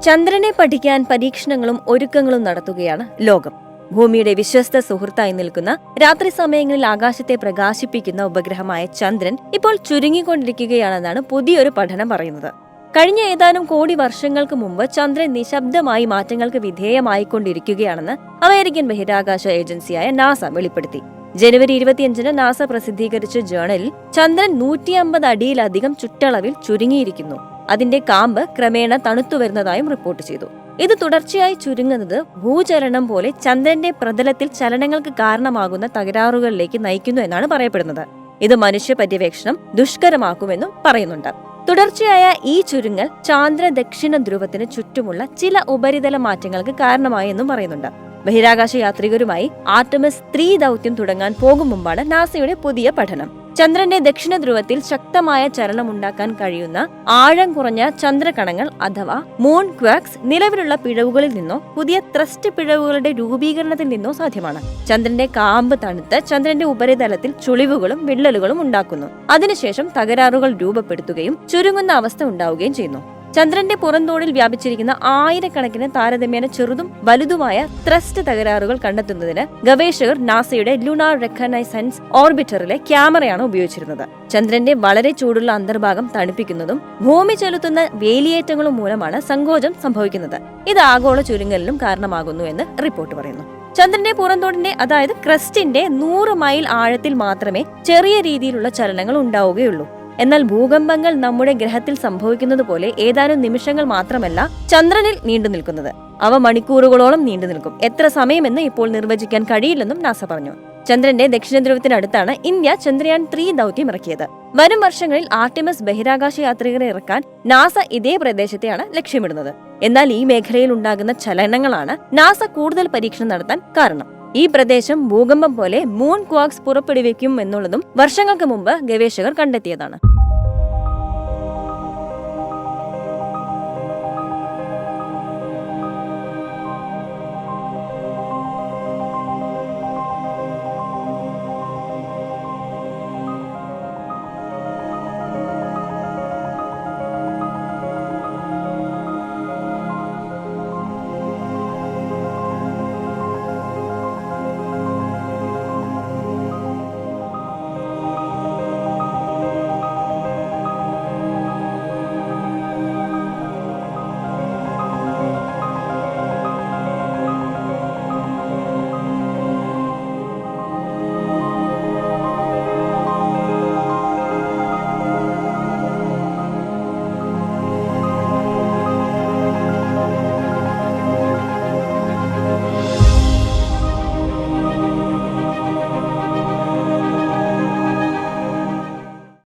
ചന്ദ്രനെ പഠിക്കാൻ പരീക്ഷണങ്ങളും ഒരുക്കങ്ങളും നടത്തുകയാണ് ലോകം. ഭൂമിയുടെ വിശ്വസ്ത സുഹൃത്തായി നിൽക്കുന്ന രാത്രി സമയങ്ങളിൽ ആകാശത്തെ പ്രകാശിപ്പിക്കുന്ന ഉപഗ്രഹമായ ചന്ദ്രൻ ഇപ്പോൾ ചുരുങ്ങിക്കൊണ്ടിരിക്കുകയാണെന്നാണ് പുതിയൊരു പഠനം പറയുന്നത്. കഴിഞ്ഞ ഏതാനും കോടി വർഷങ്ങൾക്ക് മുമ്പ് ചന്ദ്രൻ നിശബ്ദമായി മാറ്റങ്ങൾക്ക് വിധേയമായിക്കൊണ്ടിരിക്കുകയാണെന്ന് അമേരിക്കൻ ബഹിരാകാശ ഏജൻസിയായ നാസ വെളിപ്പെടുത്തി. ജനുവരി 25-ന് നാസ പ്രസിദ്ധീകരിച്ച ജേണലിൽ ചന്ദ്രൻ 150 അടിയിലധികം ചുറ്റളവിൽ ചുരുങ്ങിയിരിക്കുന്നു. അതിന്റെ കാമ്പ് ക്രമേണ തണുത്തു വരുന്നതായും റിപ്പോർട്ട് ചെയ്തു. ഇത് തുടർച്ചയായി ചുരുങ്ങുന്നത് ഭൂചലനം പോലെ ചന്ദ്രന്റെ പ്രതലത്തിൽ ചലനങ്ങൾക്ക് കാരണമാകുന്ന തകരാറുകളിലേക്ക് നയിക്കുന്നു എന്നാണ് പറയപ്പെടുന്നത്. ഇത് മനുഷ്യ പര്യവേക്ഷണം ദുഷ്കരമാക്കുമെന്നും പറയുന്നുണ്ട്. തുടർച്ചയായ ഈ ചുരുങ്ങൽ ചാന്ദ്ര ദക്ഷിണ ധ്രുവത്തിന് ചുറ്റുമുള്ള ചില ഉപരിതല മാറ്റങ്ങൾക്ക് കാരണമായെന്നും പറയുന്നുണ്ട്. ബഹിരാകാശ യാത്രികരുമായി ആർടെമിസ് 3 ദൗത്യം തുടങ്ങാൻ പോകും മുമ്പാണ് നാസയുടെ പുതിയ പഠനം. ചന്ദ്രന്റെ ദക്ഷിണ ധ്രുവത്തിൽ ശക്തമായ ചലനമുണ്ടാക്കാൻ കഴിയുന്ന ആഴം കുറഞ്ഞ ചന്ദ്രകണങ്ങൾ അഥവാ മൂൺ ക്വാക്സ് നിലവിലുള്ള പിഴവുകളിൽ നിന്നോ പുതിയ ത്രസ്റ്റ് പിഴവുകളുടെ രൂപീകരണത്തിൽ നിന്നോ സാധ്യമാണ്. ചന്ദ്രന്റെ കാമ്പ് തണുത്ത് ചന്ദ്രന്റെ ഉപരിതലത്തിൽ ചുളിവുകളും വിള്ളലുകളും ഉണ്ടാക്കുന്നു. അതിനുശേഷം തകരാറുകൾ രൂപപ്പെടുത്തുകയും ചുരുങ്ങുന്ന അവസ്ഥ ഉണ്ടാവുകയും ചെയ്യുന്നു. ചന്ദ്രന്റെ പുറന്തോടിൽ വ്യാപിച്ചിരിക്കുന്ന ആയിരക്കണക്കിന് താരതമ്യേന ചെറുതും വലുതുമായ ത്രസ്റ്റ് തകരാറുകൾ കണ്ടെത്തുന്നതിന് ഗവേഷകർ നാസയുടെ ലുണാർ റെക്കഗ്നൈസൻസ് ഓർബിറ്ററിലെ ക്യാമറയാണ് ഉപയോഗിച്ചിരുന്നത്. ചന്ദ്രന്റെ വളരെ ചൂടുള്ള അന്തർഭാഗം തണുപ്പിക്കുന്നതും ഭൂമി ചെലുത്തുന്ന വേലിയേറ്റങ്ങളും മൂലമാണ് സങ്കോചം സംഭവിക്കുന്നത്. ഇത് ആഗോള ചുരുങ്ങലിനും കാരണമാകുന്നു എന്ന് റിപ്പോർട്ട് പറയുന്നു. ചന്ദ്രന്റെ പുറന്തോടിന്റെ അതായത് ക്രസ്റ്റിന്റെ 100 മൈൽ ആഴത്തിൽ മാത്രമേ ചെറിയ രീതിയിലുള്ള ചലനങ്ങൾ ഉണ്ടാവുകയുള്ളൂ. എന്നാൽ ഭൂകമ്പങ്ങൾ നമ്മുടെ ഗ്രഹത്തിൽ സംഭവിക്കുന്നത് പോലെ ഏതാനും നിമിഷങ്ങൾ മാത്രമല്ല ചന്ദ്രനിൽ നീണ്ടു നിൽക്കുന്നത്. അവ മണിക്കൂറുകളോളം നീണ്ടു നിൽക്കും. എത്ര സമയമെന്ന് ഇപ്പോൾ നിർവചിക്കാൻ കഴിയില്ലെന്നും നാസ പറഞ്ഞു. ചന്ദ്രന്റെ ദക്ഷിണ ധ്രുവത്തിനടുത്താണ് ഇന്ത്യ ചന്ദ്രയാൻ 3 ദൗത്യം ഇറക്കിയത്. വരും വർഷങ്ങളിൽ ആർടെമിസ് ബഹിരാകാശ യാത്രികരെ ഇറക്കാൻ നാസ ഇതേ പ്രദേശത്തെയാണ് ലക്ഷ്യമിടുന്നത്. എന്നാൽ ഈ മേഖലയിൽ ഉണ്ടാകുന്ന ചലനങ്ങളാണ് നാസ കൂടുതൽ പരീക്ഷണം നടത്താൻ കാരണം. ഈ പ്രദേശം ഭൂകമ്പം പോലെ മൂൺ ക്വാക്സ് പുറപ്പെടുവിക്കും എന്നുള്ളതും വർഷങ്ങൾക്ക് മുമ്പ് ഗവേഷകർ കണ്ടെത്തിയതാണ്.